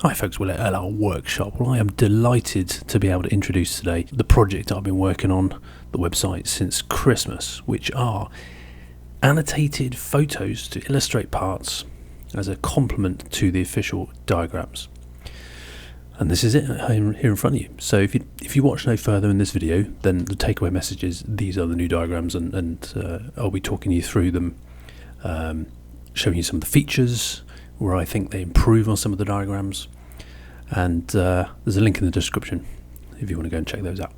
Hi folks, we're at our workshop. Well, I am delighted to be able to introduce today the project I've been working on the website since Christmas, which are annotated photos to illustrate parts as a complement to the official diagrams. And this is it here in front of you. So if you watch no further in this video, then the takeaway message is these are the new diagrams, and I'll be talking you through them, showing you some of the features where I think they improve on some of the diagrams, and there's a link in the description if you want to go and check those out.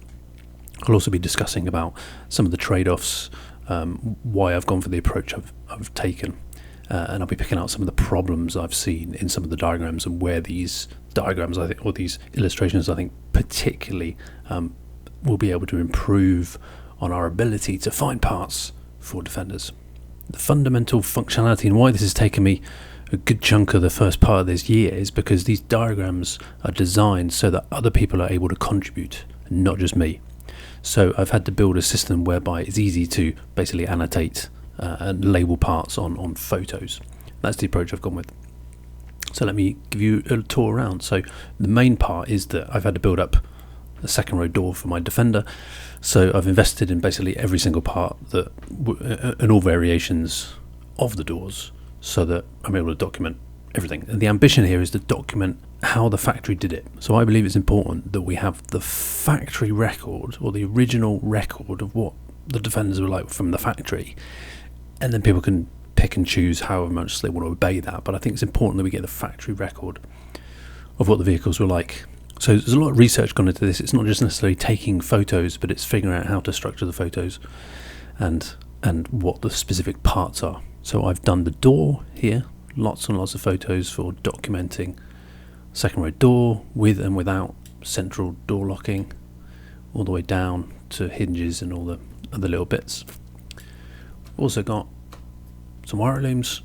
I'll also be discussing about some of the trade-offs, why I've gone for the approach I've taken, and I'll be picking out some of the problems I've seen in some of the diagrams, and where these diagrams, I think, or these illustrations, I think particularly will be able to improve on our ability to find parts for defenders. The fundamental functionality, and why this has taken me a good chunk of the first part of this year, is because these diagrams are designed so that other people are able to contribute, and not just me. So I've had to build a system whereby it's easy to basically annotate and label parts on photos. That's the approach I've gone with. So let me give you a tour around. So the main part is that I've had to build up a second row door for my defender. So I've invested in basically every single part that and all variations of the doors, so that I'm able to document everything. And the ambition here is to document how the factory did it. So I believe it's important that we have the factory record, or the original record of what the defenders were like from the factory, and then people can pick and choose however much they want to obey that. But I think it's important that we get the factory record of what the vehicles were like. So there's a lot of research gone into this. It's not just necessarily taking photos, but it's figuring out how to structure the photos and what the specific parts are. So I've done the door here, lots and lots of photos for documenting second row door with and without central door locking, all the way down to hinges and all the other little bits. Also got some wire looms,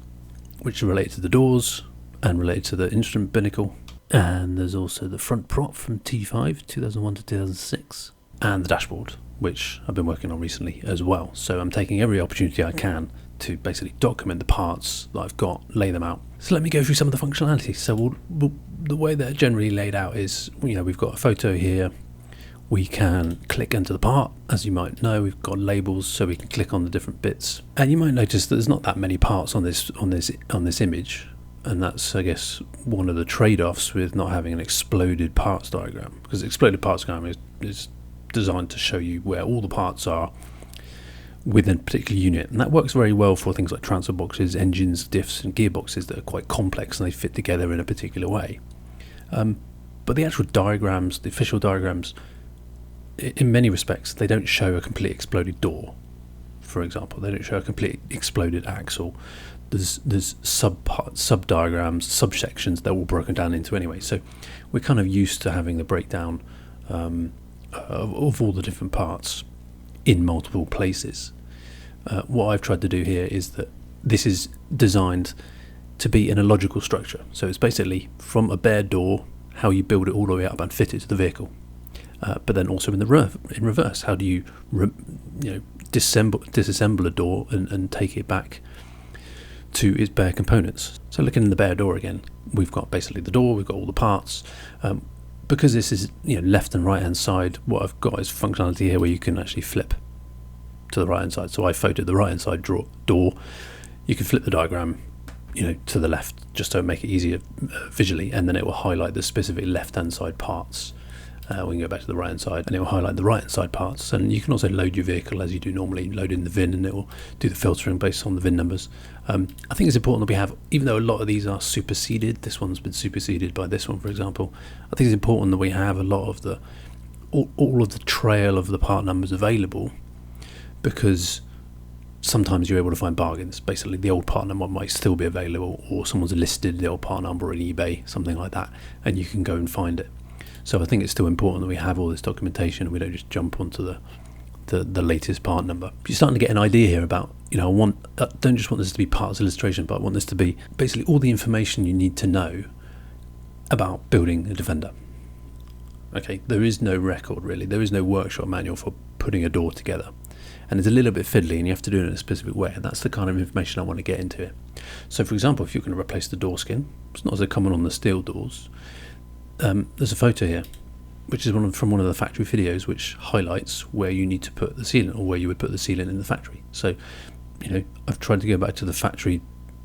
which are related to the doors and related to the instrument binnacle. And there's also the front prop from T5, 2001 to 2006, and the dashboard, which I've been working on recently as well. So I'm taking every opportunity I can to basically document the parts that I've got, lay them out. So let me go through some of the functionality. So the way they're generally laid out is, we've got a photo here. We can click into the part. As you might know, we've got labels, so we can click on the different bits. And you might notice that there's not that many parts on this image, and that's, I guess, one of the trade-offs with not having an exploded parts diagram, because the exploded parts diagram is designed to show you where all the parts are within a particular unit, and that works very well for things like transfer boxes, engines, diffs, and gearboxes that are quite complex and they fit together in a particular way. But the actual diagrams, the official diagrams, in many respects, they don't show a complete exploded door, for example. They don't show a complete exploded axle. There's sub diagrams, subsections that are all broken down into anyway. So we're kind of used to having the breakdown of all the different parts in multiple places. What I've tried to do here is that this is designed to be in a logical structure. So it's basically from a bare door, how you build it all the way up and fit it to the vehicle. But then also in reverse, how do you disassemble a door and take it back to its bare components. So looking in the bare door again, we've got basically the door, we've got all the parts. Because this is left and right hand side, what I've got is functionality here where you can actually flip to the right hand side. So I photoed the right hand side door. You can flip the diagram to the left, just to make it easier visually, and then it will highlight the specific left hand side parts. We can go back to the right hand side and it will highlight the right hand side parts. And you can also load your vehicle as you do normally, load in the VIN, and it will do the filtering based on the VIN numbers. I think it's important that we have, even though a lot of these are superseded, this one's been superseded by this one, for example, I think it's important that we have a lot of all of the trail of the part numbers available, because sometimes you're able to find bargains. Basically, the old part number might still be available, or someone's listed the old part number on eBay, something like that, and you can go and find it. So I think it's still important that we have all this documentation and we don't just jump onto the latest part number. You're starting to get an idea here about, I don't just want this to be parts illustration, but I want this to be basically all the information you need to know about building a defender. Okay, there is no record really. There is no workshop manual for putting a door together. And it's a little bit fiddly and you have to do it in a specific way. And that's the kind of information I want to get into here. So for example, if you're going to replace the door skin, it's not as common on the steel doors, there's a photo here, which is from one of the factory videos, which highlights where you need to put the sealant, or where you would put the sealant in the factory. So, I've tried to go back to the factory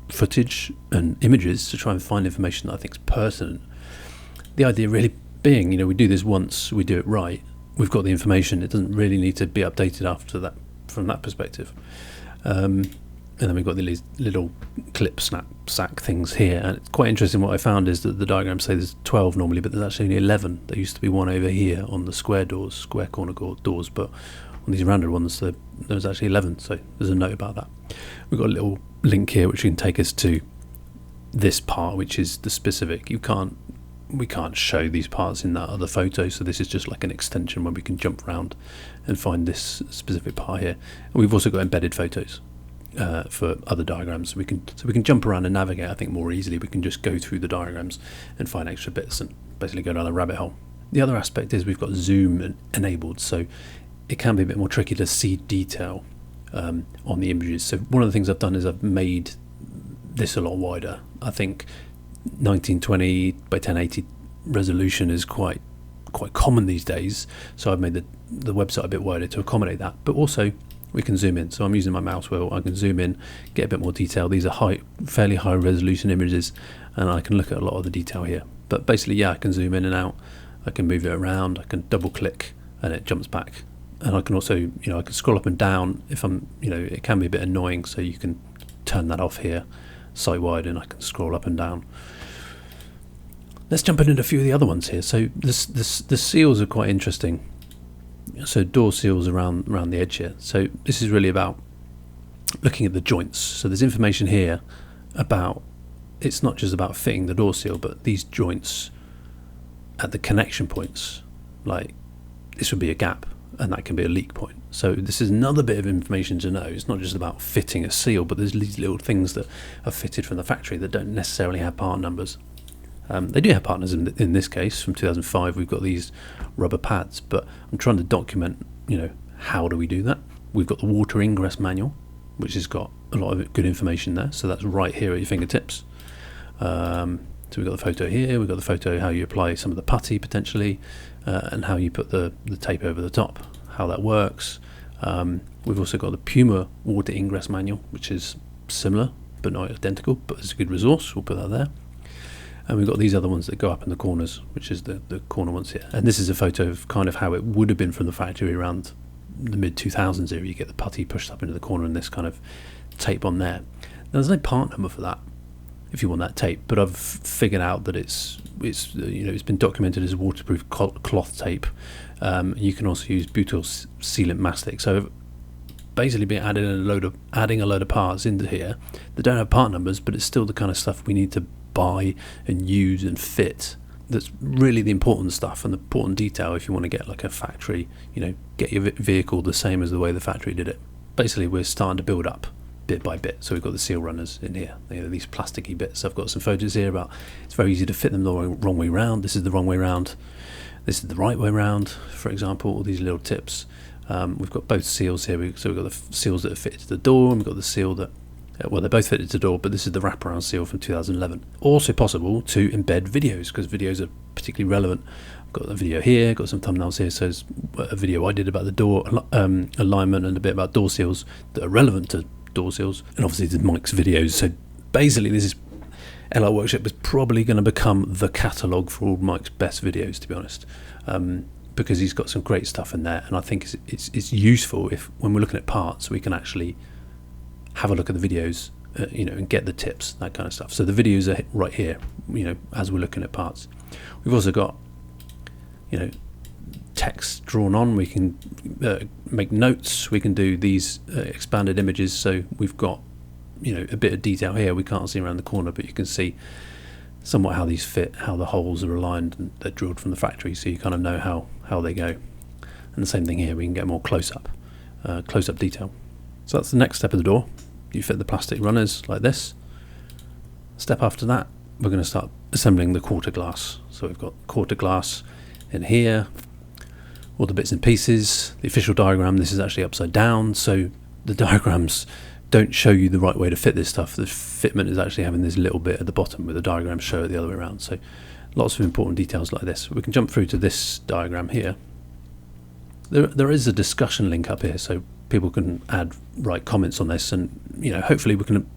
footage and images to try and find information that I think is pertinent. The idea really being, we do this once, we do it right, we've got the information, it doesn't really need to be updated after that from that perspective. And then we've got these little clip snap sack things here, and it's quite interesting. What I found is that the diagrams say there's 12 normally, but there's actually only 11. There used to be one over here on the square corner doors, but on these rounded ones there's actually 11, so there's a note about that. We've got a little link here which can take us to this part, which is the specific. We can't show these parts in that other photo, so this is just like an extension where we can jump around and find this specific part here. And we've also got embedded photos for other diagrams, so we can jump around and navigate, I think, more easily. We can just go through the diagrams and find extra bits and basically go down the rabbit hole. The other aspect is we've got zoom enabled, so it can be a bit more tricky to see detail on the images. So one of the things I've done is I've made this a lot wider. I think 1920 by 1080 resolution is quite common these days, so I've made the website a bit wider to accommodate that. But also we can zoom in, so I'm using my mouse wheel. I can zoom in, get a bit more detail. These are fairly high resolution images, and I can look at a lot of the detail here. But basically, I can zoom in and out, I can move it around, I can double click and it jumps back. And I can also, I can scroll up and down if I'm, it can be a bit annoying, so you can turn that off here, site wide, and I can scroll up and down. Let's jump into a few of the other ones here. So the seals are quite interesting. So door seals around the edge here. So this is really about looking at the joints. So there's information here about, it's not just about fitting the door seal, but these joints at the connection points. Like this would be a gap, and that can be a leak point. So this is another bit of information to know. It's not just about fitting a seal, but there's these little things that are fitted from the factory that don't necessarily have part numbers. They do have partners in this case. From 2005, we've got these rubber pads, but I'm trying to document, how do we do that? We've got the water ingress manual, which has got a lot of good information there. So that's right here at your fingertips. So we've got the photo here. We've got the photo how you apply some of the putty potentially, and how you put the tape over the top, how that works. We've also got the Puma water ingress manual, which is similar but not identical, but it's a good resource. We'll put that there. And we've got these other ones that go up in the corners, which is the corner ones here. And this is a photo of kind of how it would have been from the factory around the mid-2000s era. You get the putty pushed up into the corner and this kind of tape on there. Now, there's no part number for that if you want that tape, but I've figured out that it's been documented as waterproof cloth tape. You can also use butyl sealant mastic. So basically been adding a load of parts into here that don't have part numbers, but it's still the kind of stuff we need to buy and use and fit. That's really the important stuff and the important detail if you want to get like a factory, get your vehicle the same as the way the factory did it. Basically, we're starting to build up bit by bit. So we've got the seal runners in here, these plasticky bits. I've got some photos here about it's very easy to fit them the wrong way round. This is the wrong way round, this is the right way round, for example. All these little tips. We've got both seals here. So we've got the seals that are fitted to the door, and we've got the seal that they're both fitted to the door, but this is the wraparound seal from 2011. Also possible to embed videos, because videos are particularly relevant. I've got a video here, got some thumbnails here, so it's a video I did about the door alignment and a bit about door seals that are relevant to door seals, and obviously the Mike's videos. So basically this is LR Workshop is probably going to become the catalogue for all Mike's best videos, to be honest, because he's got some great stuff in there, and I think it's useful if when we're looking at parts we can actually have a look at the videos, and get the tips, that kind of stuff. So the videos are right here, as we're looking at parts. We've also got, text drawn on. We can make notes. We can do these expanded images. So we've got, a bit of detail here. We can't see around the corner, but you can see somewhat how these fit, how the holes are aligned, and they're drilled from the factory. So you kind of know how they go. And the same thing here. We can get more close-up detail. So that's the next step of the door. You fit the plastic runners like this. Step after that, we're going to start assembling the quarter glass. So we've got quarter glass in here, all the bits and pieces. The official diagram, this is actually upside down, so the diagrams don't show you the right way to fit this stuff. The fitment is actually having this little bit at the bottom where the diagrams show it the other way around. So lots of important details like this. We can jump through to this diagram here. There is a discussion link up here, so people can write comments on this, and hopefully we can.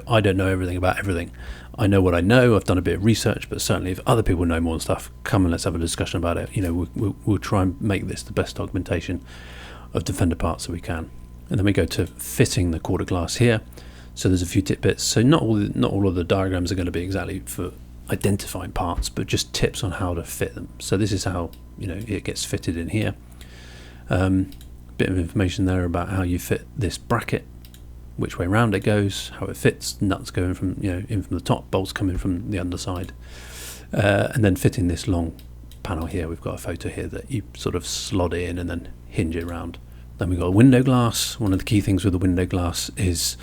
I don't know everything about everything. I know what I know. I've done a bit of research, but certainly if other people know more stuff, come and let's have a discussion about it. We'll try and make this the best documentation of Defender parts that we can. And then we go to fitting the quarter glass here. So there's a few tidbits. So not all of the diagrams are going to be exactly for identifying parts, but just tips on how to fit them. So this is how it gets fitted in here. Bit of information there about how you fit this bracket, which way round it goes, how it fits, nuts going from in from the top, bolts coming from the underside, and then fitting this long panel here. We've got a photo here that you sort of slot it in and then hinge it around. Then we've got a window glass. One of the key things with the window glass is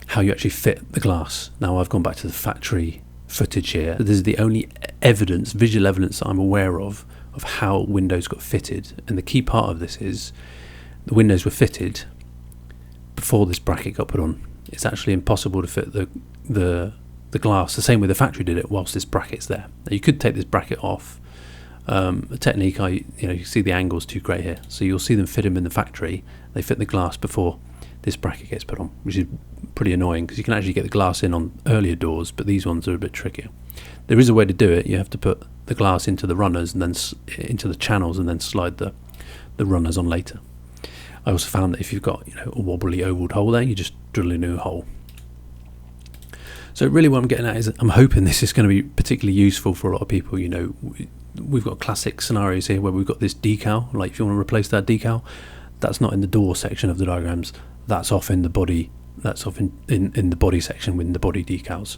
how you actually fit the glass. Now I've gone back to the factory footage here. This is the only visual evidence that I'm aware of how windows got fitted, and the key part of this is the windows were fitted before this bracket got put on. It's actually impossible to fit the glass the same way the factory did it whilst this bracket's there. Now you could take this bracket off. A technique, you see the angle's too great here, so you'll see them fit them in the factory. They fit the glass before this bracket gets put on, which is pretty annoying because you can actually get the glass in on earlier doors, but these ones are a bit trickier. There is a way to do it. You have to put the glass into the runners and then into the channels and then slide the runners on later. I also found that if you've got a wobbly ovaled hole there, you just drill a new hole. So really what I'm getting at is I'm hoping this is going to be particularly useful for a lot of people. We've got classic scenarios here where we've got this decal, like if you want to replace that decal, that's not in the door section of the diagrams, that's off in the body, that's off in the body section with the body decals.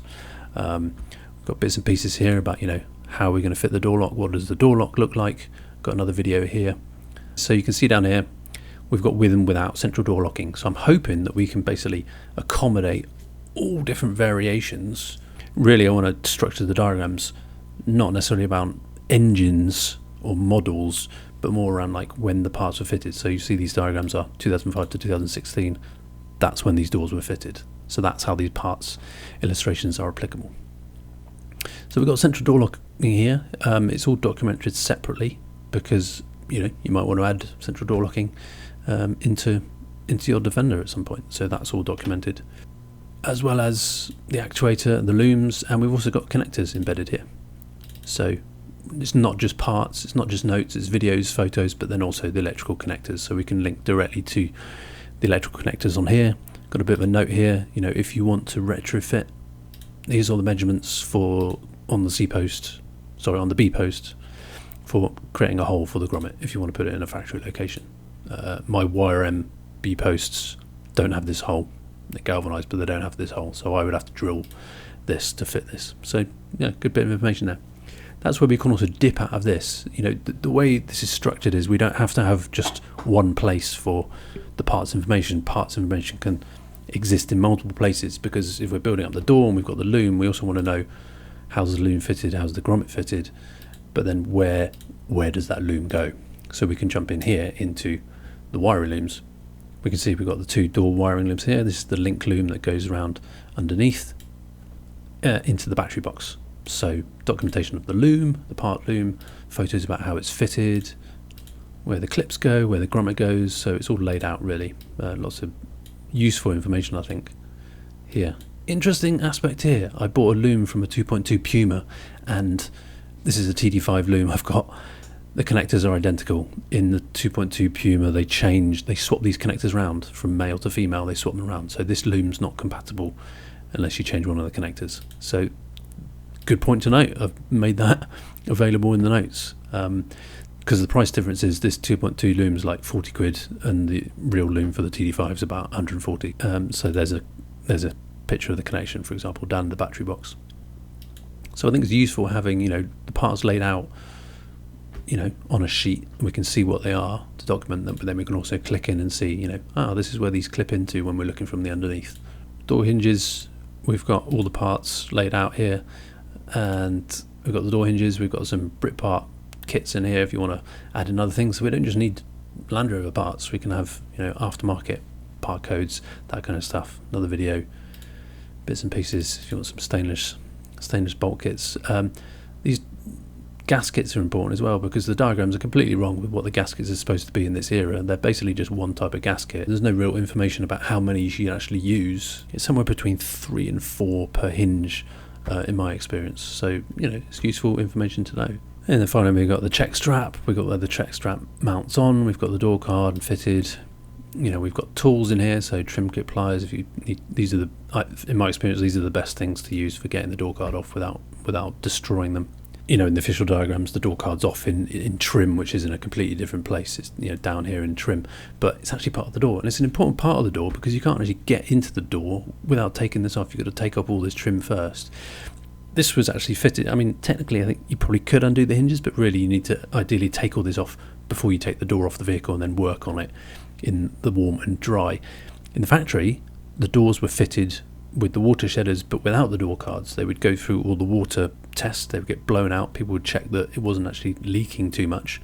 We've got bits and pieces here about how we're going to fit the door lock, what does the door lock look like. Got another video here. So you can see down here we've got with and without central door locking. So I'm hoping that we can basically accommodate all different variations. Really I want to structure the diagrams not necessarily about engines or models, but more around like when the parts were fitted. So you see these diagrams are 2005 to 2016. That's when these doors were fitted. So that's how these parts illustrations are applicable. So we've got central door locking here. It's all documented separately because you might want to add central door locking into your Defender at some point. So that's all documented, as well as the actuator, the looms, and we've also got connectors embedded here. So it's not just parts, it's not just notes, it's videos, photos, but then also the electrical connectors. So we can link directly to the electrical connectors on here. Got a bit of a note here, if you want to retrofit, here's all the measurements on the B post for creating a hole for the grommet if you want to put it in a factory location. My YRM B posts don't have this hole. They're galvanized, but they don't have this hole, so I would have to drill this to fit this. So yeah, good bit of information there. That's where we can also dip out of this. The way this is structured is we don't have to have just one place for the parts information. Parts information can exist in multiple places, because if we're building up the door and we've got the loom, we also want to know how's the loom fitted, how's the grommet fitted, but then where does that loom go? So we can jump in here into the wiring looms. We can see we've got the two door wiring looms here. This is the link loom that goes around underneath into the battery box. So documentation of the loom, the part loom, photos about how it's fitted, where the clips go, where the grommet goes. So it's all laid out really. Lots of useful information, I think, here. Interesting aspect here. I bought a loom from a 2.2 Puma, and this is a TD5 loom I've got. The connectors are identical. In the 2.2 Puma, they swap these connectors around from male to female. They swap them around. So this loom's not compatible unless you change one of the connectors. So good point to note. I've made that available in the notes. Because the price difference is this 2.2 loom's like 40 quid and the real loom for the TD5 is about 140. So there's a picture of the connection, for example, down in the battery box. So I think it's useful having the parts laid out on a sheet, and we can see what they are to document them, but then we can also click in and see this is where these clip into when we're looking from the underneath. Door hinges, we've got all the parts laid out here, and we've got the door hinges, we've got some Britpart kits in here if you want to add in other things. So we don't just need Land Rover parts, we can have aftermarket part codes, that kind of stuff. Another video, bits and pieces if you want some stainless bolt kits. These gaskets are important as well, because the diagrams are completely wrong with what the gaskets are supposed to be in this era. They're basically just one type of gasket. There's no real information about how many you should actually use. It's somewhere between 3 and 4 per hinge in my experience. So, it's useful information to know. And then finally we've got the check strap. We've got where the check strap mounts on. We've got the door card fitted. We've got tools in here, so trim clip pliers. If you need, in my experience, these are the best things to use for getting the door card off without destroying them. In the official diagrams, the door card's off in trim, which is in a completely different place. It's down here in trim, but it's actually part of the door, and it's an important part of the door because you can't actually get into the door without taking this off. You've got to take off all this trim first. This was actually fitted. I mean, technically, I think you probably could undo the hinges, but really you need to ideally take all this off before you take the door off the vehicle and then work on it in the warm and dry. In the factory, the doors were fitted with the water shedders, but without the door cards. They would go through all the water tests. They would get blown out. People would check that it wasn't actually leaking too much.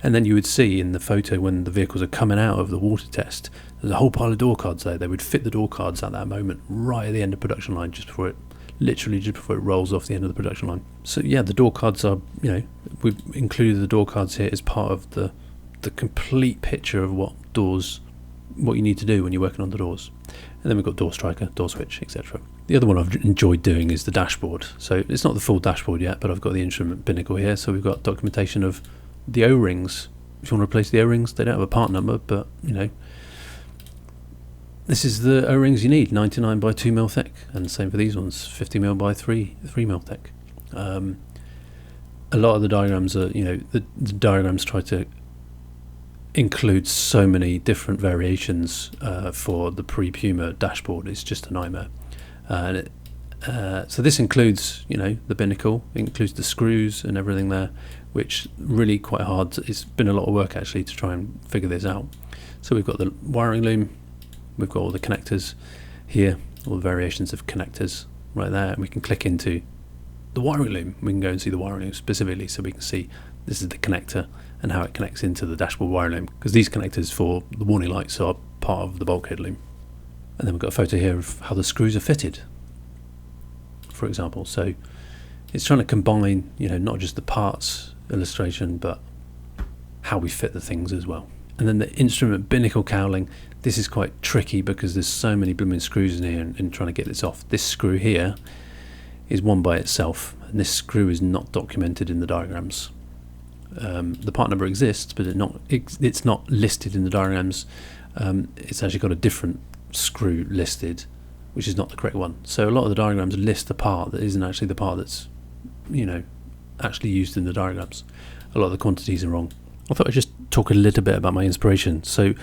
And then you would see in the photo when the vehicles are coming out of the water test, there's a whole pile of door cards there. They would fit the door cards at that moment, right at the end of production line, just before it rolls off the end of the production line. So yeah, the door cards are, we've included the door cards here as part of the complete picture of what you need to do when you're working on the doors. And then we've got door striker, door switch, etc. The other one I've enjoyed doing is the dashboard. So it's not the full dashboard yet, but I've got the instrument binnacle here. So we've got documentation of the O-rings. If you want to replace the O-rings, they don't have a part number, but this is the O-rings you need, 99 by 2 mil thick, and same for these ones, 50 mil by 3 mil thick. A lot of the diagrams are, the diagrams try to include so many different variations for the pre-Puma dashboard. It's just a nightmare. So this includes, the binnacle, it includes the screws and everything there, which really quite hard. It's been a lot of work actually to try and figure this out. So we've got the wiring loom, we've got all the connectors here, all the variations of connectors right there, and we can click into the wiring loom. We can go and see the wiring loom specifically, so we can see this is the connector and how it connects into the dashboard wiring loom, because these connectors for the warning lights are part of the bulkhead loom. And then we've got a photo here of how the screws are fitted, for example. So it's trying to combine, not just the parts illustration, but how we fit the things as well. And then the instrument binnacle cowling, this is quite tricky because there's so many blooming screws in here, and trying to get this off. This screw here is one by itself, and this screw is not documented in the diagrams. The part number exists, but it's not listed in the diagrams. It's actually got a different screw listed, which is not the correct one. So a lot of the diagrams list the part that isn't actually the part that's actually used in the diagrams. A lot of the quantities are wrong. I thought I'd just talk a little bit about my inspiration. So I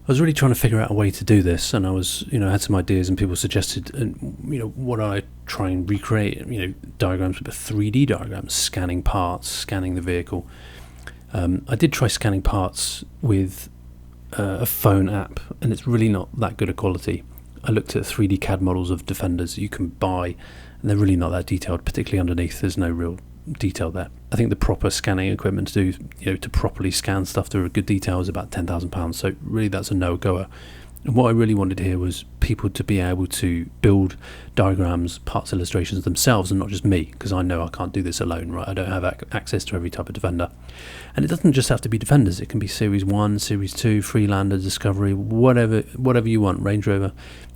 was really trying to figure out a way to do this, and I was, I had some ideas, and people suggested, what I try and recreate, diagrams with 3D diagrams, scanning parts, scanning the vehicle. I did try scanning parts with a phone app, and it's really not that good a quality. I looked at 3D CAD models of Defenders that you can buy, and they're really not that detailed, particularly underneath. There's no real detail there. I think the proper scanning equipment to do, to properly scan stuff to a good detail is about £10,000. So really, that's a no-goer. And what I really wanted here was people to be able to build diagrams, parts illustrations themselves, and not just me, because I know I can't do this alone, right? I don't have access to every type of Defender. And it doesn't just have to be Defenders. It can be Series 1, Series 2, Freelander, Discovery, whatever you want, Range Rover.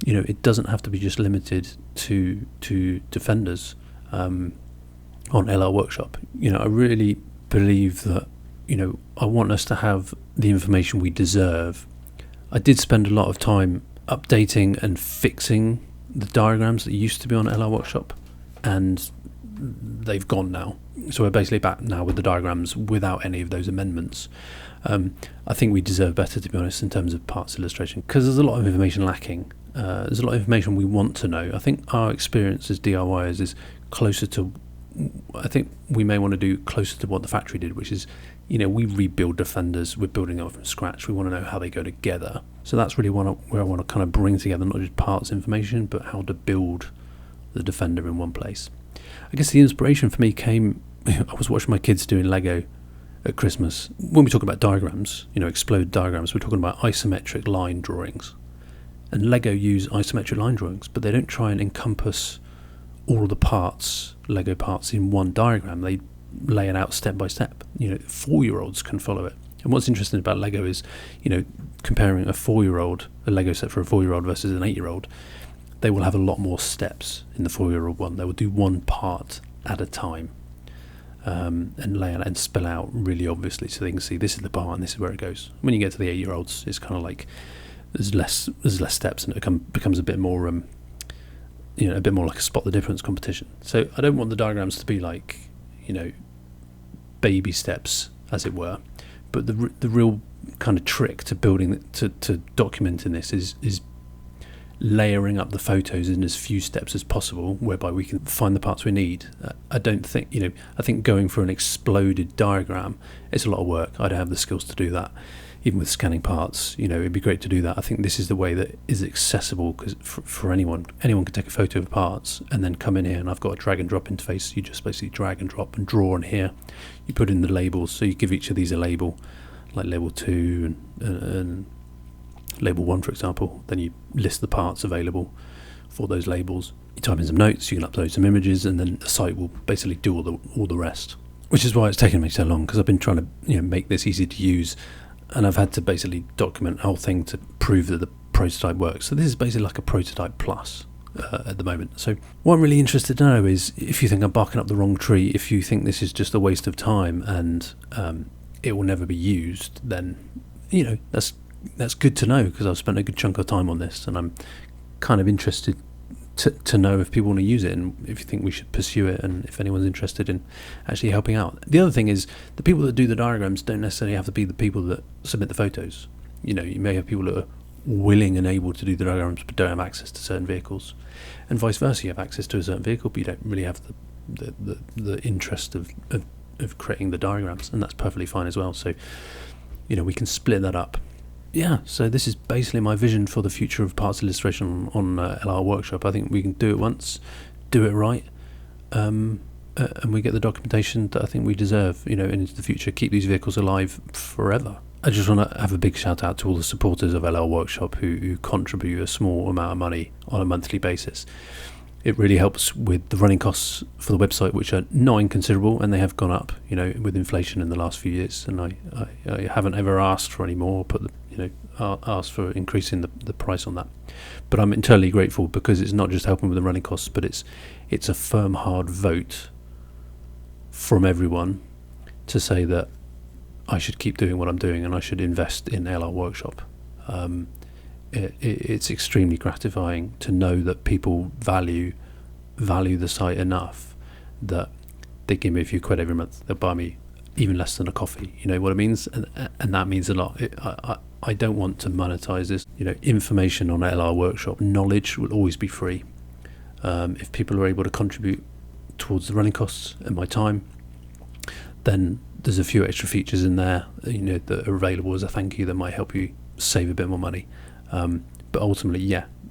It doesn't have to be just limited to Defenders on LR Workshop. I really believe that, I want us to have the information we deserve. I did spend a lot of time updating and fixing the diagrams that used to be on LR Workshop, and they've gone now. So we're basically back now with the diagrams without any of those amendments. I think we deserve better, to be honest, in terms of parts illustration, because there's a lot of information lacking. There's a lot of information we want to know. I think our experience as DIYers is closer to, I think we may want to do closer to what the factory did, which is, we rebuild Defenders, we're building them from scratch, we want to know how they go together. So that's really where I want to kind of bring together not just parts information, but how to build the Defender in one place. I guess the inspiration for me came, I was watching my kids doing Lego at Christmas. When we talk about diagrams, explode diagrams, we're talking about isometric line drawings. And Lego use isometric line drawings, but they don't try and encompass all of the parts, Lego parts, in one diagram. They lay it out step by step. 4-year-olds can follow it. And what's interesting about Lego is, comparing a Lego set for a 4-year-old versus an 8-year-old, they will have a lot more steps in the 4-year-old one. They will do one part at a time, and lay out and spell out really obviously, so they can see this is the part and this is where it goes. When you get to the 8-year-olds, it's kind of like there's less steps, and it becomes a bit more a bit more like a spot the difference competition. So I don't want the diagrams to be like baby steps, as it were, but the real kind of trick to building to documenting this is layering up the photos in as few steps as possible, whereby we can find the parts we need. I don't think I think going for an exploded diagram is a lot of work. I don't have the skills to do that. Even with scanning parts, it'd be great to do that. I think this is the way that is accessible, because for anyone can take a photo of parts and then come in here, and I've got a drag and drop interface. You just basically drag and drop and draw on here. You put in the labels, so you give each of these a label, like label 2 and label 1, for example. Then you list the parts available for those labels. You type in some notes, you can upload some images, and then the site will basically do all the rest. Which is why it's taken me so long, because I've been trying to make this easy to use. And I've had to basically document the whole thing to prove that the prototype works. So this is basically like a prototype plus at the moment. So what I'm really interested to know is, if you think I'm barking up the wrong tree, if you think this is just a waste of time and it will never be used, then that's good to know, because I've spent a good chunk of time on this, and I'm kind of interested to know if people want to use it, and if you think we should pursue it, and if anyone's interested in actually helping out. The other thing is, the people that do the diagrams don't necessarily have to be the people that submit the photos. You may have people that are willing and able to do the diagrams but don't have access to certain vehicles, and vice versa. You have access to a certain vehicle but you don't really have the interest of creating the diagrams, and that's perfectly fine as well. So we can split that up. Yeah, so this is basically my vision for the future of parts illustration on LR Workshop. I think we can do it once, do it right, and we get the documentation that I think we deserve, into the future. Keep these vehicles alive forever. I just want to have a big shout out to all the supporters of LR Workshop who contribute a small amount of money on a monthly basis. It really helps with the running costs for the website, which are not inconsiderable, and they have gone up, with inflation in the last few years. And I haven't ever asked for any more, asked for increasing the price on that. But I'm entirely grateful, because it's not just helping with the running costs, but it's a firm, hard vote from everyone to say that I should keep doing what I'm doing, and I should invest in LR Workshop. It's extremely gratifying to know that people value the site enough that they give me a few quid every month. They'll buy me even less than a coffee. You know what it means, and that means a lot. I don't want to monetize this. Information on LR Workshop, knowledge will always be free. If people are able to contribute towards the running costs and my time, then there's a few extra features in there, that are available as a thank you that might help you save a bit more money. But ultimately,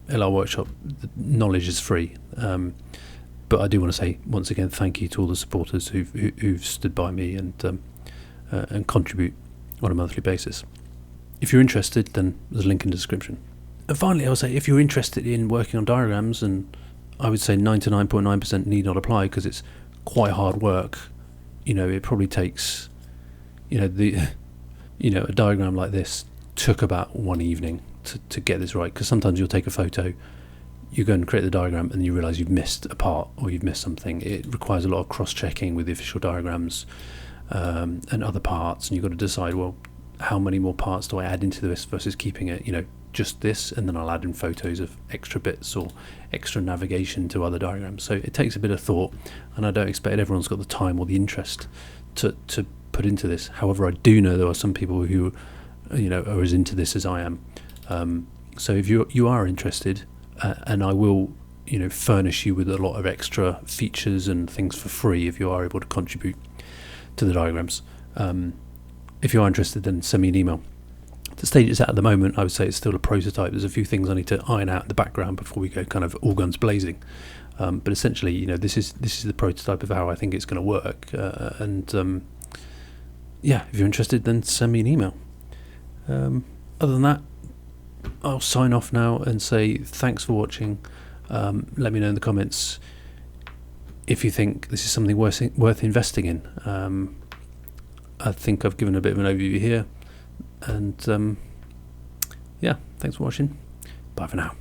LR Workshop, the knowledge is free. But I do want to say once again, thank you to all the supporters who've stood by me and contribute on a monthly basis. If you're interested, then there's a link in the description. And finally, I'll say, if you're interested in working on diagrams, and I would say 99.9% need not apply, because it's quite hard work. It probably takes, a diagram like this took about one evening to get this right, because sometimes you'll take a photo, you go and create the diagram, and you realise you've missed a part or you've missed something. It requires a lot of cross-checking with the official diagrams and other parts, and you've got to decide, well, how many more parts do I add into this versus keeping it, just this, and then I'll add in photos of extra bits or extra navigation to other diagrams. So it takes a bit of thought, and I don't expect everyone's got the time or the interest to put into this. However, I do know there are some people who are as into this as I am. So if you are interested, and I will furnish you with a lot of extra features and things for free if you are able to contribute to the diagrams. If you are interested, then send me an email. The stage it's at the moment, I would say it's still a prototype. There's a few things I need to iron out in the background before we go kind of all guns blazing. But essentially, this is the prototype of how I think it's going to work. If you're interested, then send me an email. Other than that, I'll sign off now and say thanks for watching. Let me know in the comments if you think this is something worth investing in. I think I've given a bit of an overview here, and yeah, thanks for watching. Bye for now.